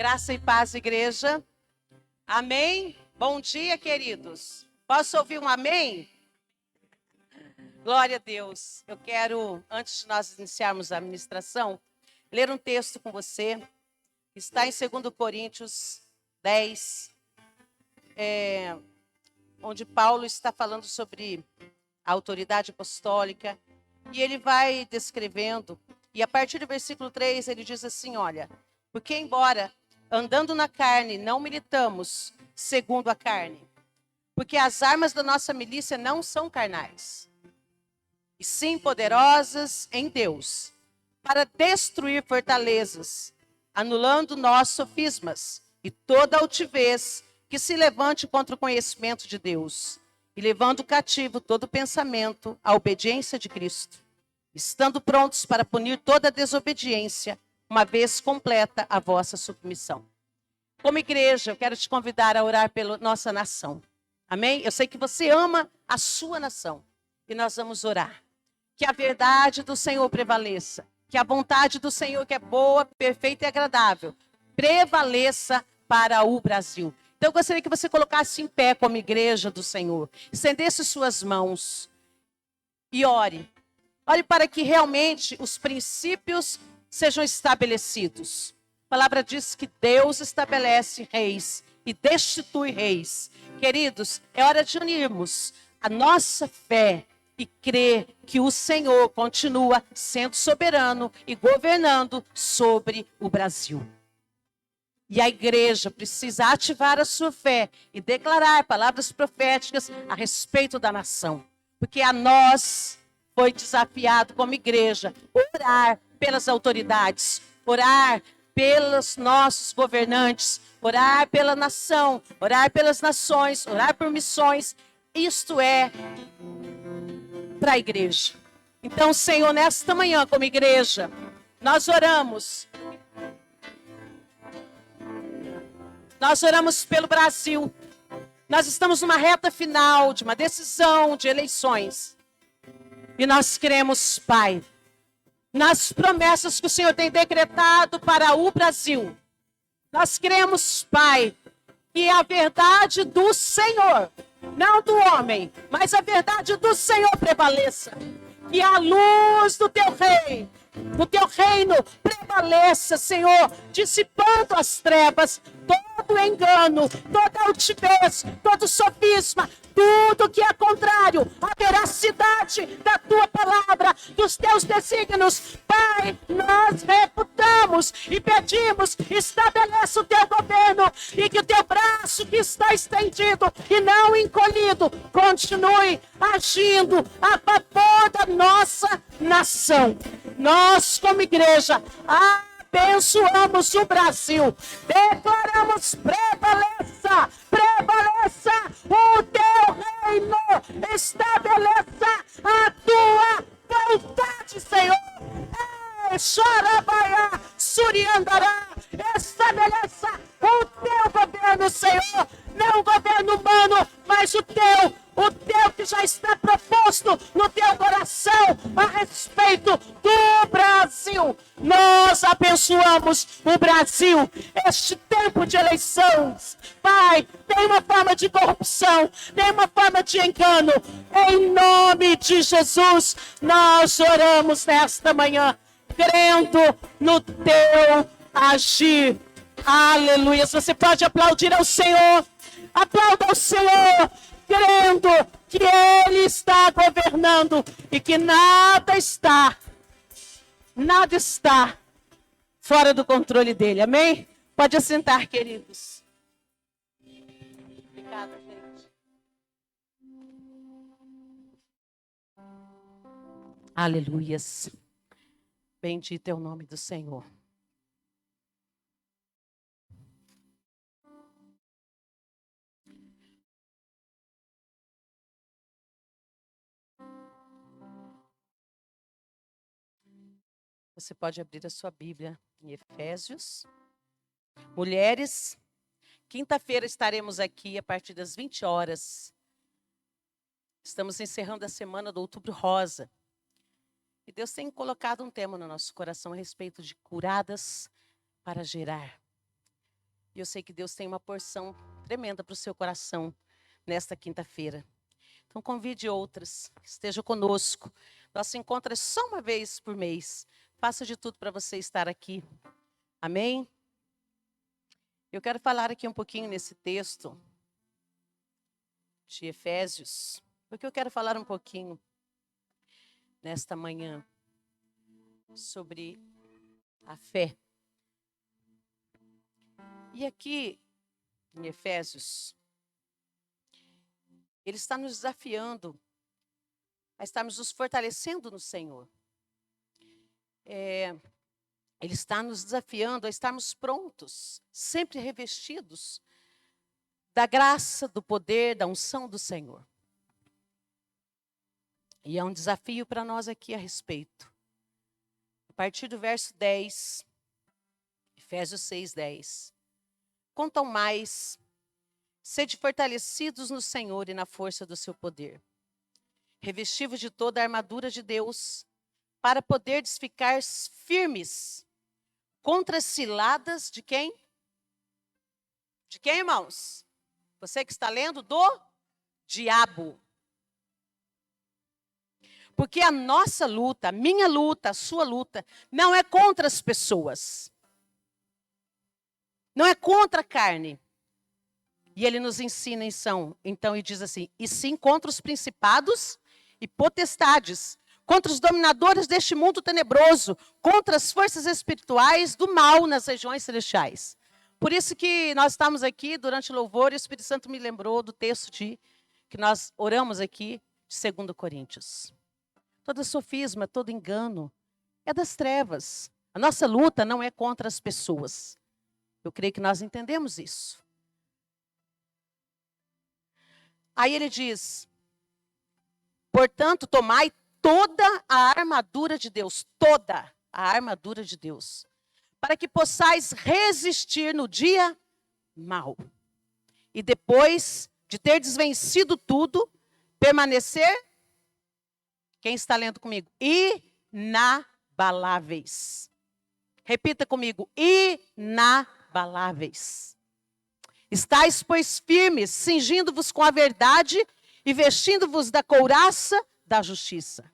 Graça e paz, igreja. Amém? Bom dia, queridos. Posso ouvir um amém? Glória a Deus. Eu quero, antes de nós iniciarmos a ministração, ler um texto com você. Está em 2 Coríntios 10, onde Paulo está falando sobre a autoridade apostólica. E ele vai descrevendo. E a partir do versículo 3, ele diz assim, olha... Porque embora andando na carne, não militamos segundo a carne. Porque as armas da nossa milícia não são carnais, e sim poderosas em Deus, para destruir fortalezas, anulando nós sofismas e toda altivez que se levante contra o conhecimento de Deus, e levando cativo todo pensamento à obediência de Cristo, estando prontos para punir toda desobediência, uma vez completa a vossa submissão. Como igreja, eu quero te convidar a orar pela nossa nação. Amém? Eu sei que você ama a sua nação. E nós vamos orar. Que a verdade do Senhor prevaleça. Que a vontade do Senhor, que é boa, perfeita e agradável, prevaleça para o Brasil. Então eu gostaria que você colocasse em pé como igreja do Senhor. Estendesse suas mãos e ore. Ore para que realmente os princípios sejam estabelecidos. A palavra diz que Deus estabelece reis e destitui reis. Queridos, é hora de unirmos a nossa fé e crer que o Senhor continua sendo soberano e governando sobre o Brasil. E a igreja precisa ativar a sua fé e declarar palavras proféticas a respeito da nação. Porque a nós foi desafiado como igreja orar pelas autoridades, orar pelos nossos governantes, orar pela nação, orar pelas nações, orar por missões. Isto é para a igreja. Então, Senhor, nesta manhã como igreja, nós oramos. Nós oramos pelo Brasil. Nós estamos numa reta final de uma decisão de eleições. E nós cremos, Pai, nas promessas que o Senhor tem decretado para o Brasil. Nós cremos, Pai, que a verdade do Senhor, não do homem, mas a verdade do Senhor prevaleça. Que a luz do teu reino, prevaleça, Senhor, dissipando as trevas, todo engano, toda altivez, todo sofisma, tudo que é contrário à veracidade da tua palavra, dos teus desígnios. Pai, nós reputamos e pedimos, estabeleça o teu governo e que o teu braço que está estendido e não encolhido, continue agindo a favor da nossa nação. Nós, como igreja, abençoamos o Brasil, declaramos prevaleça o teu reino, estabeleça a tua vontade, Senhor. Xarabaiá, Suriandará, estabeleça o teu governo, Senhor, não o governo humano, mas o teu que já está proposto no teu coração a respeito do Brasil. Nós abençoamos o Brasil, este tempo de eleições. Pai, tem uma forma de corrupção, tem uma forma de engano. Em nome de Jesus, nós oramos nesta manhã, crendo no teu agir. Aleluia. Você pode aplaudir ao Senhor. Aplauda ao Senhor, crendo que Ele está governando e que nada está fora do controle dEle. Amém? Pode assentar, queridos. Obrigada, gente. Aleluias. Bendito é o nome do Senhor. Você pode abrir a sua Bíblia em Efésios. Mulheres, quinta-feira estaremos aqui a partir das 20 horas. Estamos encerrando a semana do Outubro Rosa. E Deus tem colocado um tema no nosso coração a respeito de curadas para gerar. E eu sei que Deus tem uma porção tremenda para o seu coração nesta quinta-feira. Então convide outras, esteja conosco. Nosso encontro é só uma vez por mês. Faça de tudo para você estar aqui. Amém? Eu quero falar aqui um pouquinho nesse texto de Efésios, porque eu quero falar um pouquinho nesta manhã sobre a fé. E aqui em Efésios, ele está nos desafiando a estarmos nos fortalecendo no Senhor. Ele está nos desafiando a estarmos prontos, sempre revestidos da graça, do poder, da unção do Senhor. E é um desafio para nós aqui a respeito. A partir do verso 10, Efésios 6:10. Quanto ao mais, sede fortalecidos no Senhor e na força do seu poder. Revestivos de toda a armadura de Deus, para poderes ficar firmes contra as ciladas de quem? De quem, irmãos? Você que está lendo, do diabo. Porque a nossa luta, a minha luta, a sua luta, não é contra as pessoas. Não é contra a carne. E ele nos ensina então, e diz assim, e sim contra os principados e potestades, contra os dominadores deste mundo tenebroso, contra as forças espirituais do mal nas regiões celestiais. Por isso que nós estamos aqui durante o louvor e o Espírito Santo me lembrou do texto que nós oramos aqui, de 2 Coríntios. Todo sofisma, todo engano é das trevas. A nossa luta não é contra as pessoas. Eu creio que nós entendemos isso. Aí ele diz, portanto, tomai toda a armadura de Deus, toda a armadura de Deus, para que possais resistir no dia mau. E depois de ter desvencido tudo, permanecer, quem está lendo comigo? Inabaláveis. Repita comigo, inabaláveis. Estais, pois, firmes, cingindo-vos com a verdade e vestindo-vos da couraça da justiça.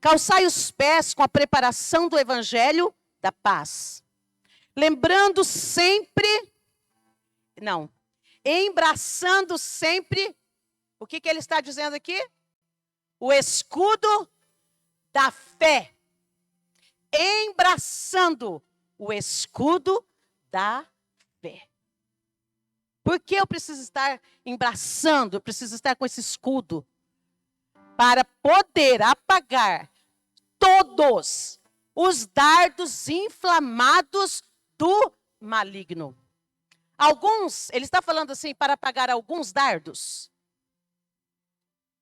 Calçai os pés com a preparação do evangelho da paz. Lembrando sempre, embraçando sempre, o que ele está dizendo aqui? O escudo da fé. Embraçando o escudo da fé. Por que eu preciso estar embraçando? Eu preciso estar com esse escudo para poder apagar todos os dardos inflamados do maligno. Alguns, ele está falando assim, para apagar alguns dardos.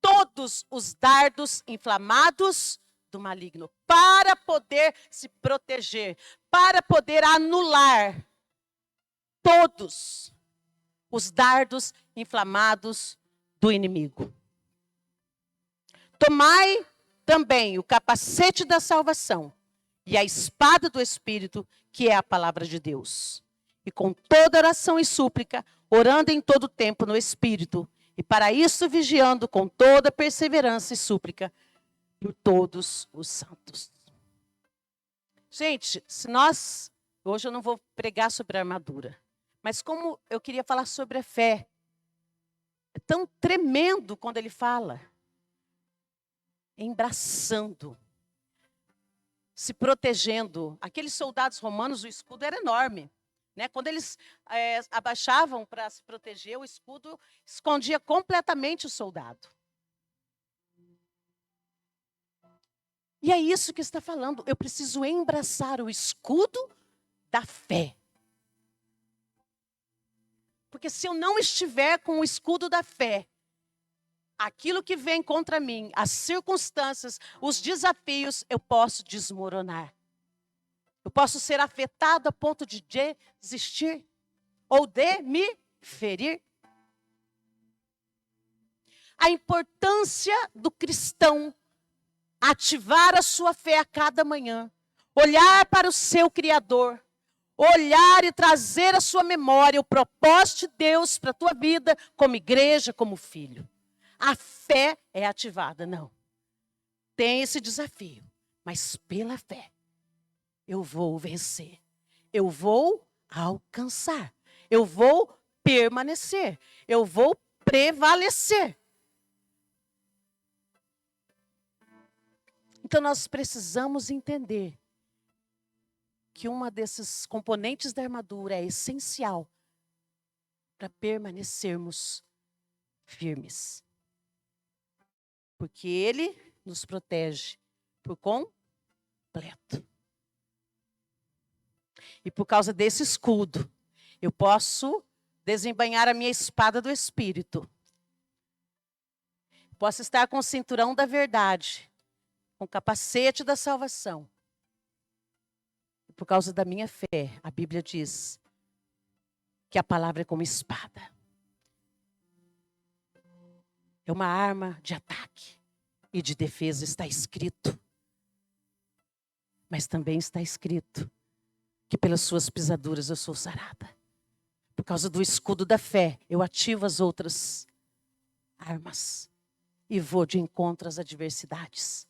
Todos os dardos inflamados do maligno, para poder se proteger, para poder anular todos os dardos inflamados do inimigo. Tomai também o capacete da salvação e a espada do Espírito, que é a palavra de Deus. E com toda oração e súplica, orando em todo tempo no Espírito, e para isso vigiando com toda perseverança e súplica por todos os santos. Gente, hoje eu não vou pregar sobre a armadura, mas como eu queria falar sobre a fé, é tão tremendo quando ele fala, embraçando, se protegendo. Aqueles soldados romanos, o escudo era enorme. Né? Quando eles abaixavam para se proteger, o escudo escondia completamente o soldado. E é isso que está falando. Eu preciso embraçar o escudo da fé. Porque se eu não estiver com o escudo da fé, aquilo que vem contra mim, as circunstâncias, os desafios, eu posso desmoronar. Eu posso ser afetado a ponto de desistir ou de me ferir. A importância do cristão ativar a sua fé a cada manhã, olhar para o seu Criador, olhar e trazer à sua memória o propósito de Deus para a tua vida, como igreja, como filho. A fé é ativada, não. Tem esse desafio, mas pela fé eu vou vencer. Eu vou alcançar. Eu vou permanecer. Eu vou prevalecer. Então nós precisamos entender que uma desses componentes da armadura é essencial para permanecermos firmes. Porque ele nos protege por completo. E por causa desse escudo, eu posso desembainhar a minha espada do Espírito. Posso estar com o cinturão da verdade, com o capacete da salvação. E por causa da minha fé, a Bíblia diz que a palavra é como espada. É uma arma de ataque e de defesa, está escrito. Mas também está escrito que pelas suas pisaduras eu sou sarada. Por causa do escudo da fé, eu ativo as outras armas e vou de encontro às adversidades.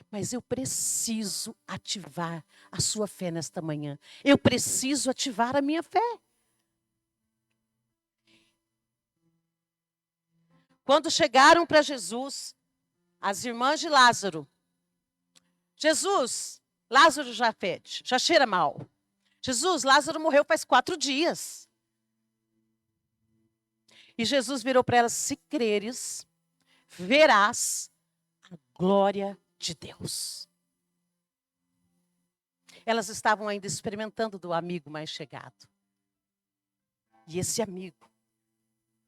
Mas eu preciso ativar a sua fé nesta manhã. Eu preciso ativar a minha fé. Quando chegaram para Jesus, as irmãs de Lázaro, Jesus, Lázaro já fede, já cheira mal. Jesus, Lázaro morreu faz 4 dias. E Jesus virou para elas: se creres, verás a glória de Deus. Elas estavam ainda experimentando do amigo mais chegado. E esse amigo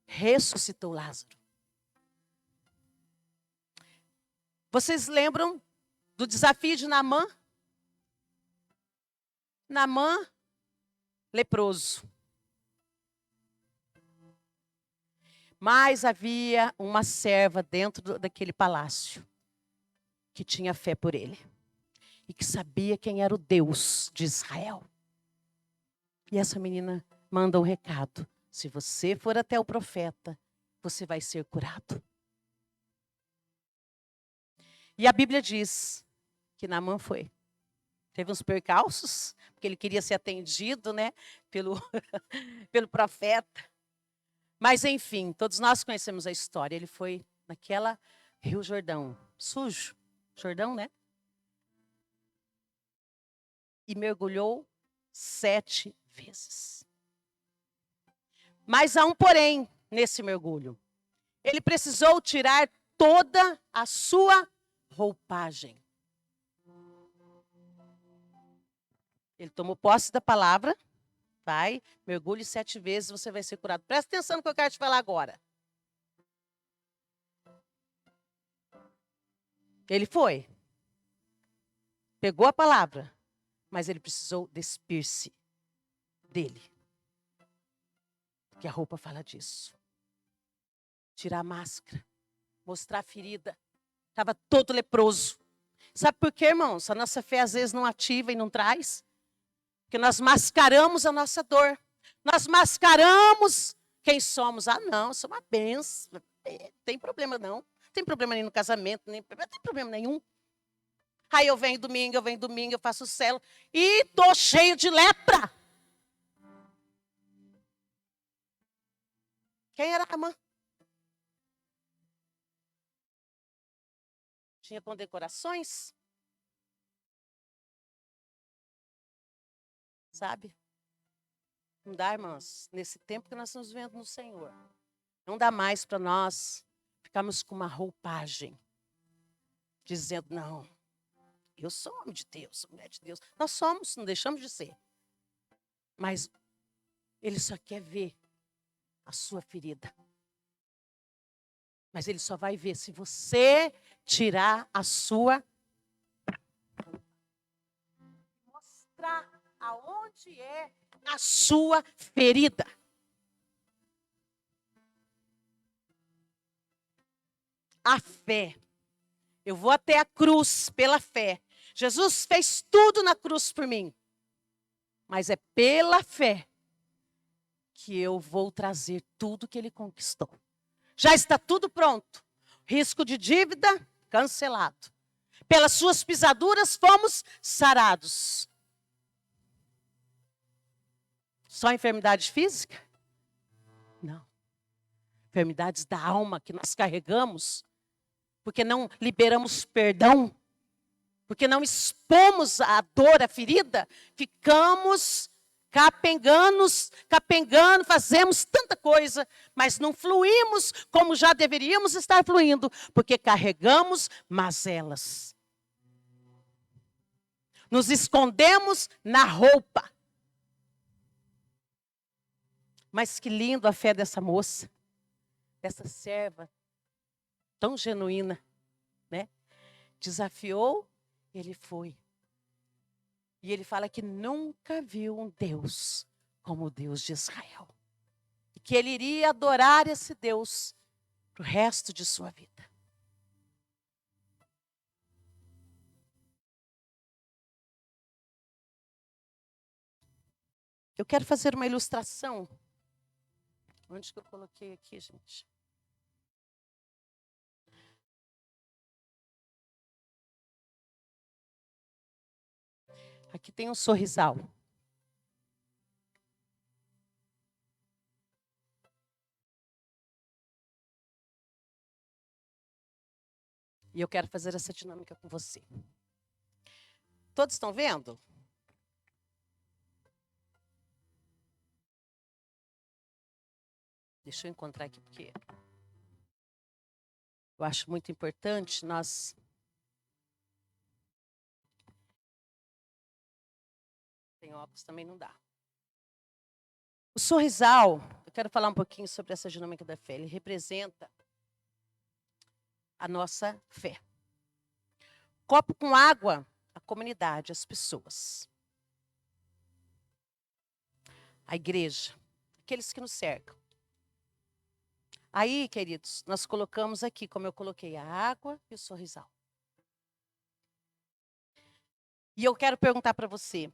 ressuscitou Lázaro. Vocês lembram do desafio de Naamã? Naamã, leproso. Mas havia uma serva dentro daquele palácio que tinha fé por ele. E que sabia quem era o Deus de Israel. E essa menina manda um recado: se você for até o profeta, você vai ser curado. E a Bíblia diz que Naamã foi. Teve uns percalços, porque ele queria ser atendido, né, pelo profeta. Mas enfim, todos nós conhecemos a história. Ele foi naquela Rio Jordão, sujo, Jordão, né? E mergulhou 7 vezes. Mas há um porém nesse mergulho. Ele precisou tirar toda a sua roupagem. Ele tomou posse da palavra. Vai, mergulhe 7 vezes, você vai ser curado. Presta atenção no que eu quero te falar agora. Ele foi. Pegou a palavra. Mas ele precisou despir-se dele. Porque a roupa fala disso. Tirar a máscara. Mostrar a ferida. Estava todo leproso. Sabe por quê, irmãos? A nossa fé às vezes não ativa e não traz. Porque nós mascaramos a nossa dor. Nós mascaramos quem somos. Ah, não, eu sou uma benção. Não tem problema não. Não tem problema nenhum no casamento, não tem problema nenhum. Aí eu venho domingo, eu faço célula e tô cheio de lepra. Quem era a Naamã? Tinha condecorações? Sabe? Não dá, irmãos, nesse tempo que nós estamos vivendo no Senhor. Não dá mais para nós ficarmos com uma roupagem. Dizendo, não, eu sou homem de Deus, sou mulher de Deus. Nós somos, não deixamos de ser. Mas ele só quer ver a sua ferida. Mas ele só vai ver se você tirar a sua... Mostrar aonde é a sua ferida. A fé. Eu vou até a cruz pela fé. Jesus fez tudo na cruz por mim. mas é pela fé que eu vou trazer tudo que ele conquistou. Já está tudo pronto. Risco de dívida cancelado. Pelas suas pisaduras fomos sarados. Só enfermidade física? Não. Enfermidades da alma que nós carregamos, porque não liberamos perdão, porque não expomos a dor, a ferida, ficamos capengando, fazemos tanta coisa, mas não fluímos como já deveríamos estar fluindo, porque carregamos mazelas. Nos escondemos na roupa. Mas que lindo a fé dessa moça, dessa serva, tão genuína, né? Desafiou, ele foi. E ele fala que nunca viu um Deus como o Deus de Israel. E que ele iria adorar esse Deus pro resto de sua vida. Eu quero fazer uma ilustração. Onde que eu coloquei aqui, gente? Aqui tem um sorrisal. E eu quero fazer essa dinâmica com você. Todos estão vendo? Deixa eu encontrar aqui, porque eu acho muito importante nós... Tem óculos, também não dá. O sorrisal, eu quero falar um pouquinho sobre essa dinâmica da fé. Ele representa a nossa fé. Copo com água, a comunidade, as pessoas. A igreja, aqueles que nos cercam. Aí, queridos, nós colocamos aqui, como eu coloquei, a água e o sorrisal. E eu quero perguntar para você,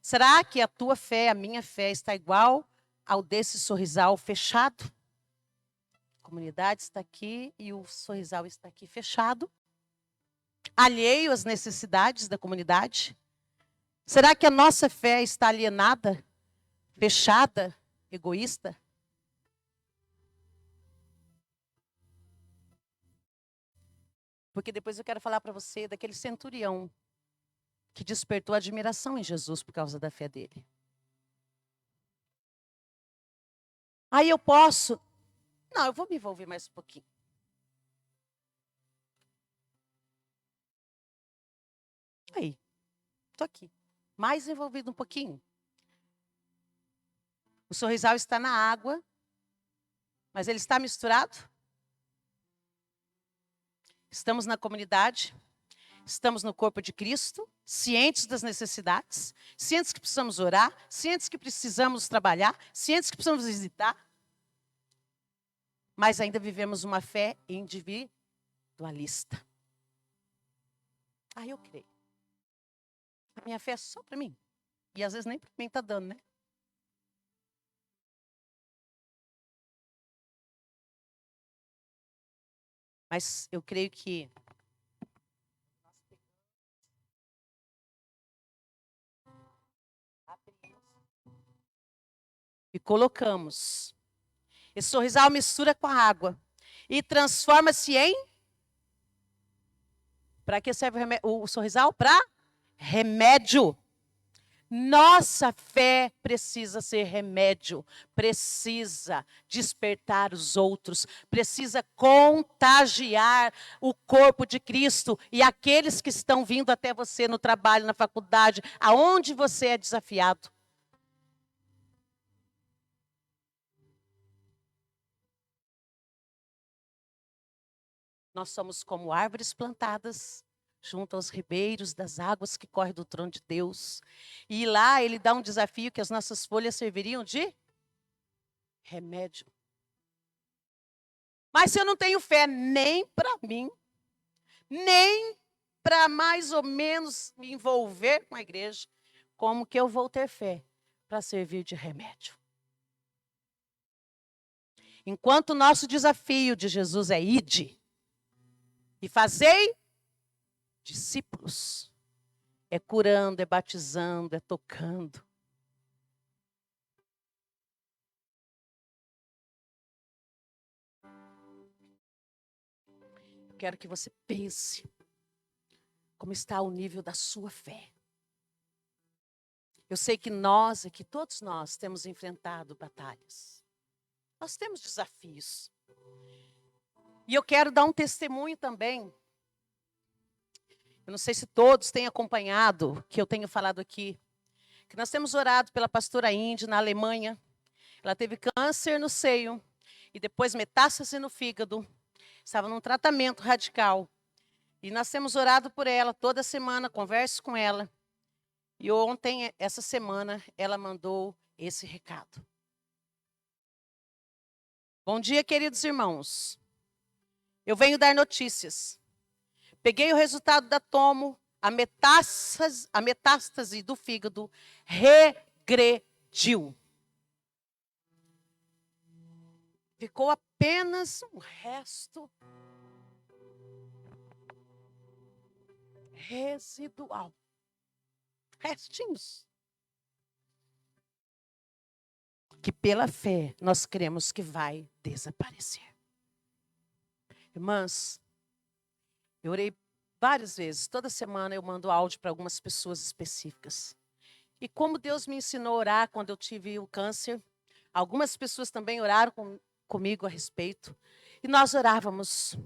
será que a tua fé, a minha fé, está igual ao desse sorrisal fechado? A comunidade está aqui e o sorrisal está aqui fechado. Alheio às necessidades da comunidade? Será que a nossa fé está alienada, fechada, egoísta? Porque depois eu quero falar para você daquele centurião que despertou admiração em Jesus por causa da fé dele. Aí eu posso... Não, eu vou me envolver mais um pouquinho. Aí, estou aqui. Mais envolvido um pouquinho. O sorrisal está na água, mas ele está misturado? Estamos na comunidade, estamos no corpo de Cristo, cientes das necessidades, cientes que precisamos orar, cientes que precisamos trabalhar, cientes que precisamos visitar, mas ainda vivemos uma fé individualista. Eu creio. A minha fé é só para mim. E às vezes nem para mim está dando, né? Mas eu creio que e colocamos. Esse sorrisal mistura com a água e transforma-se em... Para que serve o sorrisal? Para remédio. Nossa fé precisa ser remédio, precisa despertar os outros, precisa contagiar o corpo de Cristo e aqueles que estão vindo até você no trabalho, na faculdade, aonde você é desafiado. Nós somos como árvores plantadas junto aos ribeiros das águas que correm do trono de Deus. E lá ele dá um desafio que as nossas folhas serviriam de remédio. Mas se eu não tenho fé nem para mim, nem para mais ou menos me envolver com a igreja, como que eu vou ter fé para servir de remédio? Enquanto o nosso desafio de Jesus é ide e fazei discípulos, é curando, é batizando, é tocando. Eu quero que você pense como está o nível da sua fé. Eu sei que nós aqui, todos nós, temos enfrentado batalhas. Nós temos desafios. E eu quero dar um testemunho também. Eu não sei se todos têm acompanhado o que eu tenho falado aqui. Que nós temos orado pela pastora Indy na Alemanha. Ela teve câncer no seio e depois metástase no fígado. Estava num tratamento radical. E nós temos orado por ela toda semana, converso com ela. E ontem, essa semana, ela mandou esse recado. Bom dia, queridos irmãos. Eu venho dar notícias. Peguei o resultado da tomo, a metástase do fígado regrediu. Ficou apenas um resto residual. Restinhos. Que pela fé nós cremos que vai desaparecer. Irmãs, eu orei várias vezes, toda semana eu mando áudio para algumas pessoas específicas. E como Deus me ensinou a orar quando eu tive o câncer, algumas pessoas também oraram comigo a respeito. E nós orávamos.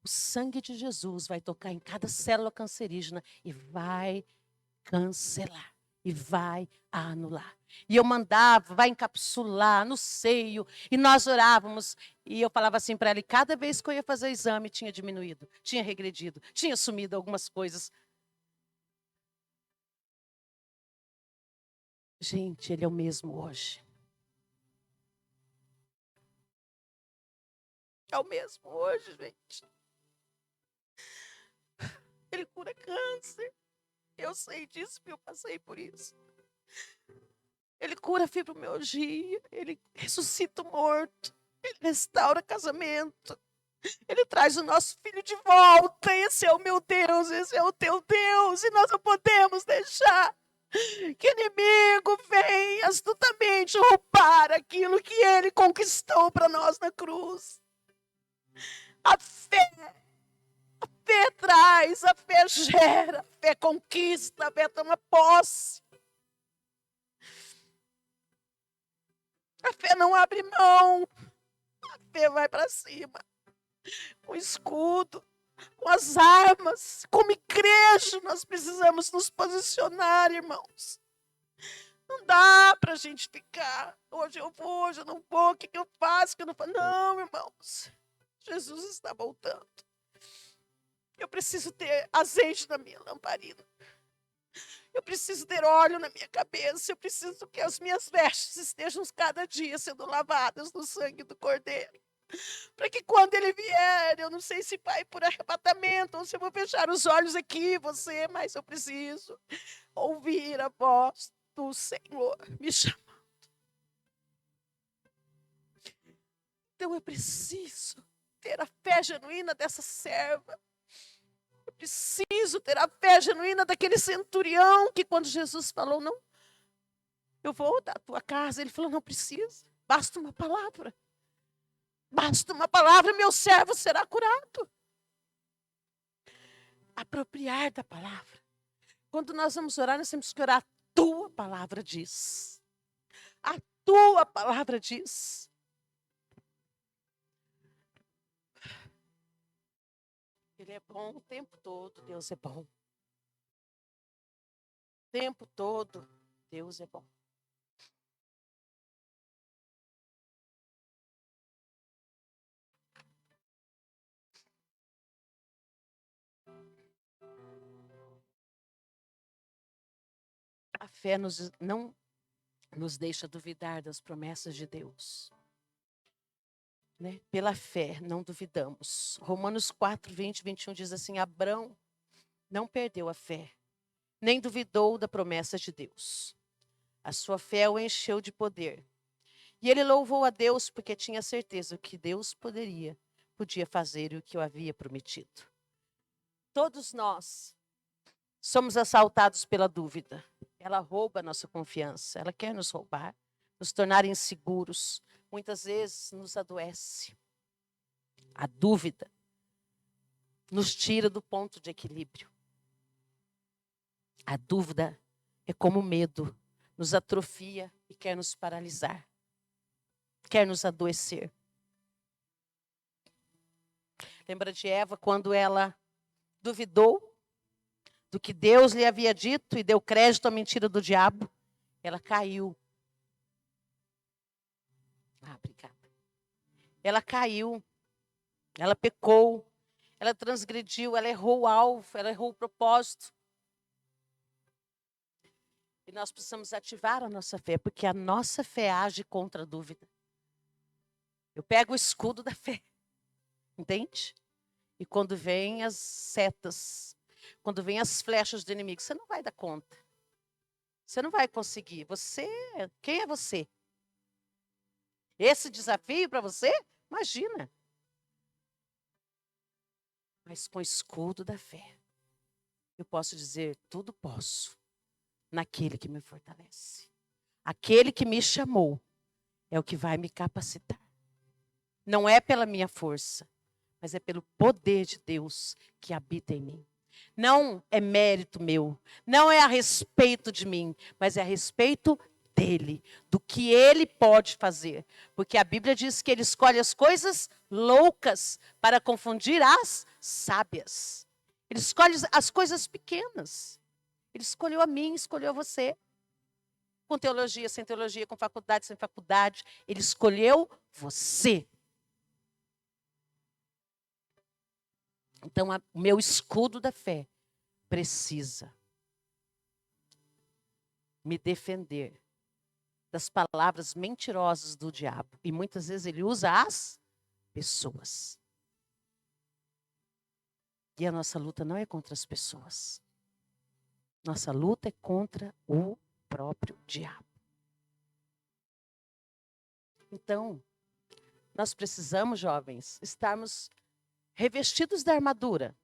O sangue de Jesus vai tocar em cada célula cancerígena e vai cancelar. E vai anular. E eu mandava, vai encapsular no seio. E nós orávamos. E eu falava assim para ela, e cada vez que eu ia fazer o exame, tinha diminuído, tinha regredido, tinha sumido algumas coisas. Gente, ele é o mesmo hoje. É o mesmo hoje, gente. Ele cura câncer. Eu sei disso, porque eu passei por isso. Ele cura fibromialgia, ele ressuscita o morto, ele restaura casamento, ele traz o nosso filho de volta. Esse é o meu Deus, esse é o teu Deus, e nós não podemos deixar que o inimigo venha astutamente roubar aquilo que ele conquistou para nós na cruz. A fé traz, a fé gera, a fé conquista, a fé toma posse. A fé não abre mão, a fé vai para cima, com o escudo, com as armas. Como igreja, nós precisamos nos posicionar, irmãos. Não dá para a gente ficar, hoje eu vou, hoje eu não vou, o que eu faço, o que eu não faço. Não, irmãos, Jesus está voltando. Eu preciso ter azeite na minha lamparina. Eu preciso ter óleo na minha cabeça. Eu preciso que as minhas vestes estejam cada dia sendo lavadas no sangue do Cordeiro. Para que quando ele vier, eu não sei se vai por arrebatamento ou se eu vou fechar os olhos aqui, você, mas eu preciso ouvir a voz do Senhor me chamando. Então eu preciso ter a fé genuína dessa serva. Eu preciso ter a fé genuína daquele centurião que quando Jesus falou, não, eu vou da tua casa, ele falou, não precisa, basta uma palavra. Basta uma palavra, meu servo será curado. Apropriar da palavra. Quando nós vamos orar, nós temos que orar, a tua palavra diz. A tua palavra diz. Ele é bom o tempo todo, Deus é bom. O tempo todo, Deus é bom. A fé não nos deixa duvidar das promessas de Deus. Né? Pela fé, não duvidamos. Romanos 4, 20, 21 diz assim, Abrão não perdeu a fé nem duvidou da promessa de Deus. A sua fé o encheu de poder. E ele louvou a Deus porque tinha certeza que Deus podia fazer o que eu havia prometido. Todos nós somos assaltados pela dúvida. Ela rouba a nossa confiança, ela quer nos roubar, nos tornar inseguros, muitas vezes nos adoece. A dúvida nos tira do ponto de equilíbrio. A dúvida é como o medo, nos atrofia e quer nos paralisar, quer nos adoecer. Lembra de Eva quando ela duvidou do que Deus lhe havia dito e deu crédito à mentira do diabo? Ela caiu. Obrigada. Ela caiu, ela pecou, ela transgrediu, ela errou o alvo, ela errou o propósito. E nós precisamos ativar a nossa fé, porque a nossa fé age contra a dúvida. Eu pego o escudo da fé, entende? E quando vem as setas, quando vem as flechas do inimigo, você não vai dar conta. Você não vai conseguir. Quem é você? Esse desafio para você? Imagina. Mas com o escudo da fé, eu posso dizer, tudo posso, naquele que me fortalece. Aquele que me chamou é o que vai me capacitar. Não é pela minha força, mas é pelo poder de Deus que habita em mim. Não é mérito meu, não é a respeito de mim, mas é a respeito dele, do que ele pode fazer. Porque a Bíblia diz que ele escolhe as coisas loucas para confundir as sábias. Ele escolhe as coisas pequenas. Ele escolheu a mim, escolheu a você. Com teologia, sem teologia, com faculdade, sem faculdade. Ele escolheu você. Então, o meu escudo da fé precisa me defender das palavras mentirosas do diabo. E muitas vezes ele usa as pessoas. E a nossa luta não é contra as pessoas. Nossa luta é contra o próprio diabo. Então, nós precisamos, jovens, estarmos revestidos da armadura.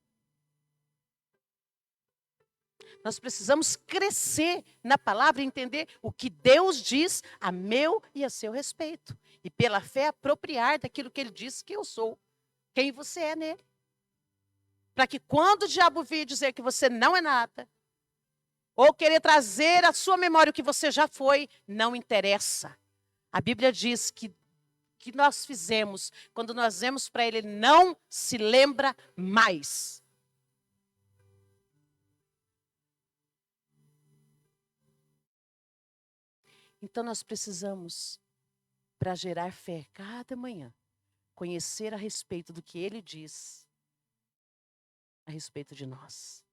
Nós precisamos crescer na palavra e entender o que Deus diz a meu e a seu respeito. E pela fé apropriar daquilo que Ele diz que eu sou, quem você é nele. Para que quando o diabo vir dizer que você não é nada, ou querer trazer à sua memória o que você já foi, não interessa. A Bíblia diz que nós fizemos, quando nós vemos para Ele, não se lembra mais. Então nós precisamos, para gerar fé cada manhã, conhecer a respeito do que Ele diz a respeito de nós.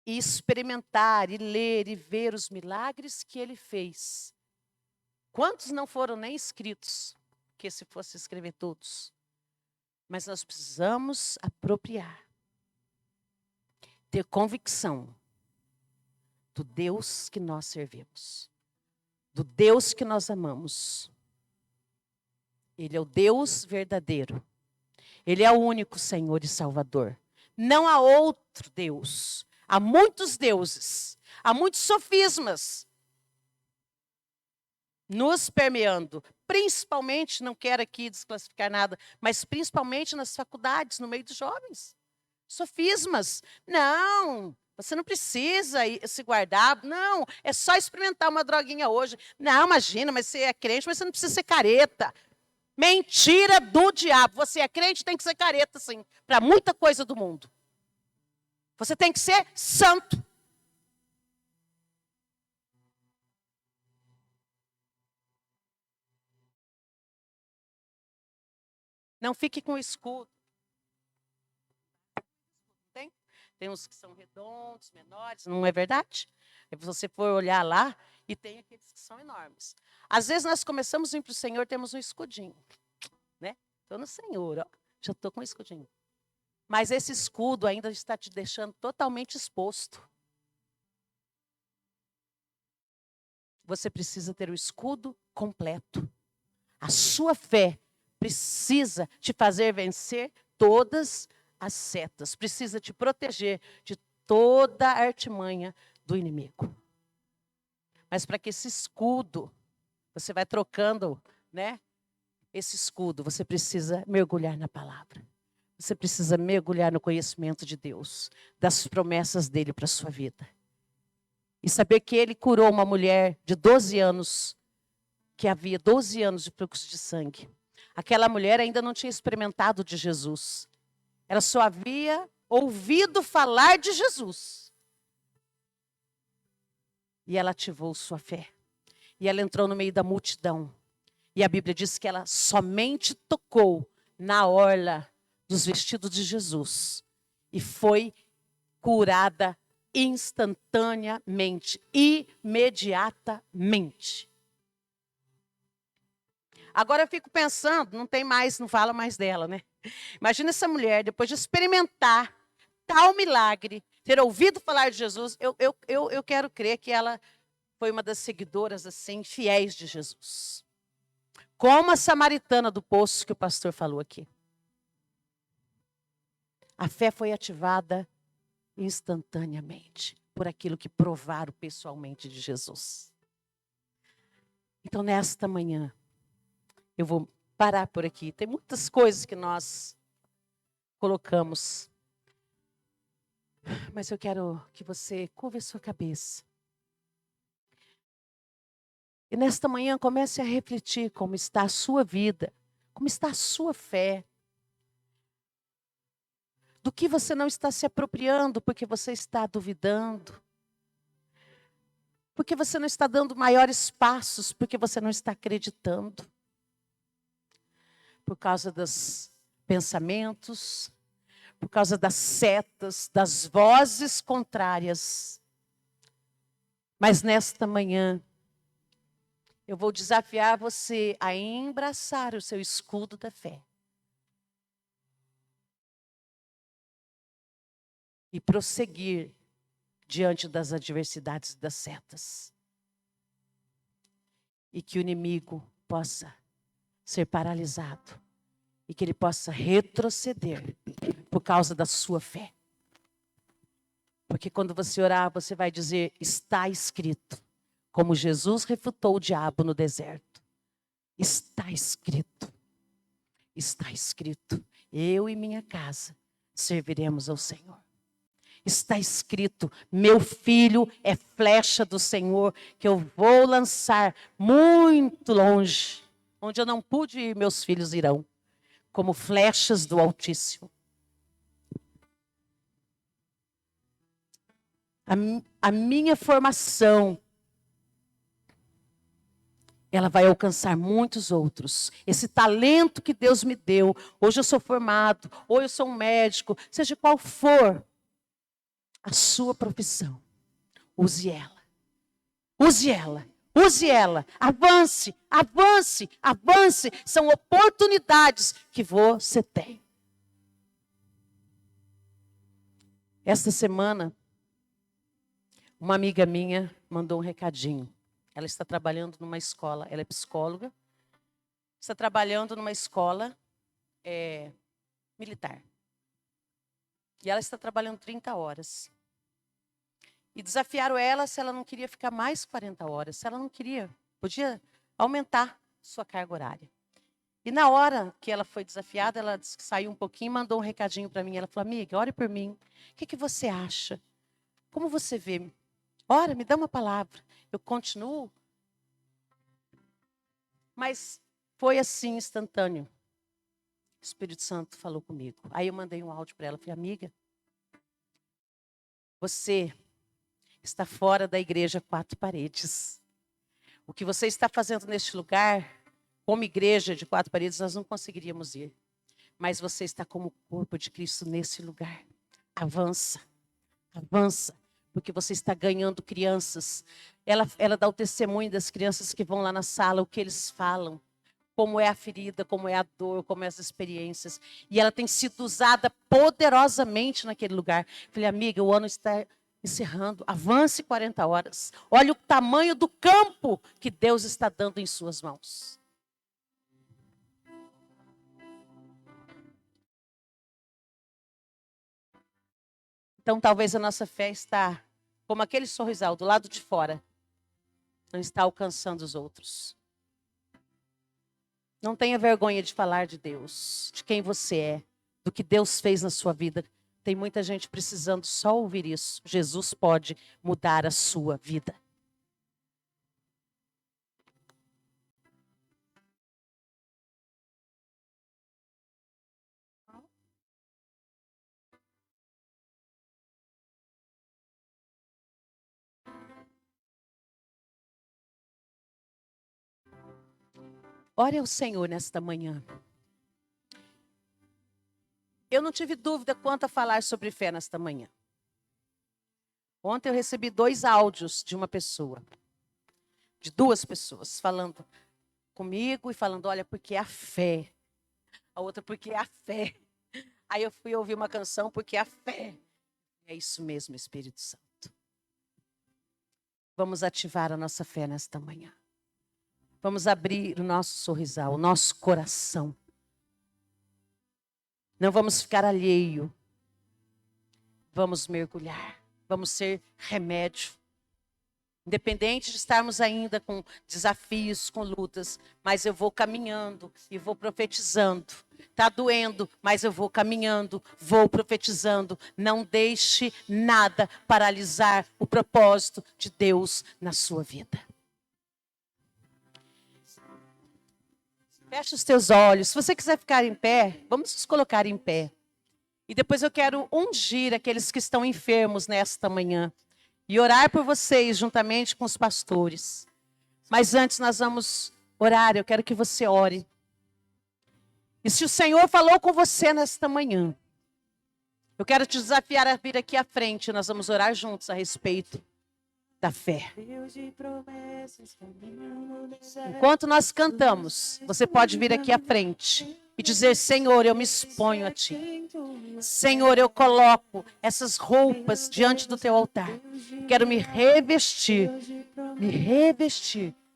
E experimentar, e ler, e ver os milagres que Ele fez. Quantos não foram nem escritos, que se fosse escrever todos. Mas nós precisamos apropriar. Ter convicção do Deus que nós servimos. Do Deus que nós amamos. Ele é o Deus verdadeiro. Ele é o único Senhor e Salvador. Não há outro Deus. Há muitos deuses. Há muitos sofismas nos permeando. Principalmente, não quero aqui desclassificar nada, mas principalmente nas faculdades, no meio dos jovens. Sofismas. Não, você não precisa se guardar. Não, é só experimentar uma droguinha hoje. Não, imagina, mas você é crente, mas você não precisa ser careta. Mentira do diabo. Você é crente, tem que ser careta, sim, para muita coisa do mundo. Você tem que ser santo. Não fique com o escudo. Tem uns que são redondos, menores, não é verdade? Se você for olhar lá, e tem aqueles que são enormes. Às vezes nós começamos a ir para o Senhor, temos um escudinho. Né? Estou no Senhor, ó, já estou com um escudinho. Mas esse escudo ainda está te deixando totalmente exposto. você precisa ter o escudo completo. A sua fé precisa te fazer vencer todas as setas, precisa te proteger de toda a artimanha do inimigo. Mas para que esse escudo, você vai trocando, né? Esse escudo, você precisa mergulhar na palavra. Você precisa mergulhar no conhecimento de Deus, das promessas dele para a sua vida. E saber que ele curou uma mulher de 12 anos, que havia 12 anos de fluxo de sangue. Aquela mulher ainda não tinha experimentado de Jesus. Ela só havia ouvido falar de Jesus. E ela ativou sua fé. E ela entrou no meio da multidão. E a Bíblia diz que ela somente tocou na orla dos vestidos de Jesus. E foi curada instantaneamente, imediatamente. Agora eu fico pensando, não fala mais dela, né? Imagina essa mulher, depois de experimentar tal milagre, ter ouvido falar de Jesus, eu quero crer que ela foi uma das seguidoras, assim, fiéis de Jesus. Como a samaritana do poço que o pastor falou aqui. A fé foi ativada instantaneamente por aquilo que provaram pessoalmente de Jesus. Então, nesta manhã, eu vou parar por aqui. Tem muitas coisas que nós colocamos. Mas eu quero que você curva a sua cabeça. E nesta manhã comece a refletir como está a sua vida, como está a sua fé. Do que você não está se apropriando porque você está duvidando. Porque você não está dando maiores passos, porque você não está acreditando. Por causa dos pensamentos, por causa das setas, das vozes contrárias. Mas nesta manhã, eu vou desafiar você a embraçar o seu escudo da fé. E prosseguir diante das adversidades das setas. E que o inimigo possa ser paralisado. E que ele possa retroceder por causa da sua fé. Porque quando você orar, você vai dizer, está escrito. Como Jesus refutou o diabo no deserto. Está escrito. Está escrito. Eu e minha casa serviremos ao Senhor. Está escrito, meu filho é flecha do Senhor, que eu vou lançar muito longe. Onde eu não pude ir, meus filhos irão. Como flechas do Altíssimo. A minha formação, ela vai alcançar muitos outros. Esse talento que Deus me deu, hoje eu sou formado, ou eu sou um médico, seja qual for a sua profissão, use ela. Use ela. Use ela. Avance, avance, avance. São oportunidades que você tem. Esta semana, uma amiga minha mandou um recadinho. Ela está trabalhando numa escola, ela é psicóloga. Está trabalhando numa escola militar. E ela está trabalhando 30 horas. E desafiaram ela se ela não queria ficar mais 40 horas. Se ela não queria, podia aumentar sua carga horária. E na hora que ela foi desafiada, ela saiu um pouquinho e mandou um recadinho para mim. Ela falou, amiga, ore por mim. O que você acha? Como você vê? Ora, me dá uma palavra. Eu continuo. Mas foi assim, instantâneo. O Espírito Santo falou comigo. Aí eu mandei um áudio para ela. Falei, amiga, você está fora da igreja 4 paredes. O que você está fazendo neste lugar, como igreja de 4 paredes, nós não conseguiríamos ir. Mas você está como corpo de Cristo nesse lugar. Avança, avança, porque você está ganhando crianças. Ela dá o testemunho das crianças que vão lá na sala, o que eles falam. Como é a ferida, como é a dor, como é as experiências. E ela tem sido usada poderosamente naquele lugar. Falei, amiga, o ano está Encerrando, avance 40 horas. Olha o tamanho do campo que Deus está dando em suas mãos. Então, talvez a nossa fé está como aquele sorrisal do lado de fora. Não está alcançando os outros. Não tenha vergonha de falar de Deus, de quem você é, do que Deus fez na sua vida. Tem muita gente precisando só ouvir isso. Jesus pode mudar a sua vida. Ore ao Senhor nesta manhã. Eu não tive dúvida quanto a falar sobre fé nesta manhã. Ontem eu recebi 2 áudios de uma pessoa, de 2 pessoas, falando comigo e falando, olha, porque é a fé. A outra, porque é a fé. Aí eu fui ouvir uma canção, porque é a fé. É isso mesmo, Espírito Santo. Vamos ativar a nossa fé nesta manhã. Vamos abrir o nosso sorrisal, o nosso coração. Não vamos ficar alheio. Vamos mergulhar. Vamos ser remédio. Independente de estarmos ainda com desafios, com lutas, mas eu vou caminhando e vou profetizando. Está doendo, mas eu vou caminhando, vou profetizando. Não deixe nada paralisar o propósito de Deus na sua vida. Feche os teus olhos. Se você quiser ficar em pé, vamos nos colocar em pé. E depois eu quero ungir aqueles que estão enfermos nesta manhã. E orar por vocês juntamente com os pastores. Mas antes nós vamos orar, eu quero que você ore. E se o Senhor falou com você nesta manhã, eu quero te desafiar a vir aqui à frente. Nós vamos orar juntos a respeito da fé. Enquanto nós cantamos, você pode vir aqui à frente e dizer, Senhor, eu me exponho a Ti. Senhor, eu coloco essas roupas diante do Teu altar. Quero me revestir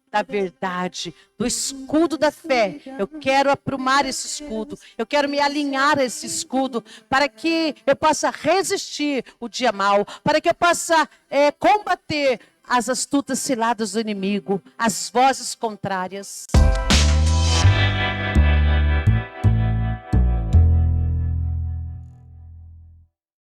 da verdade, do escudo da fé. Eu quero aprumar esse escudo. Eu quero me alinhar a esse escudo para que eu possa resistir o dia mau, para que eu possa combater as astutas ciladas do inimigo, as vozes contrárias.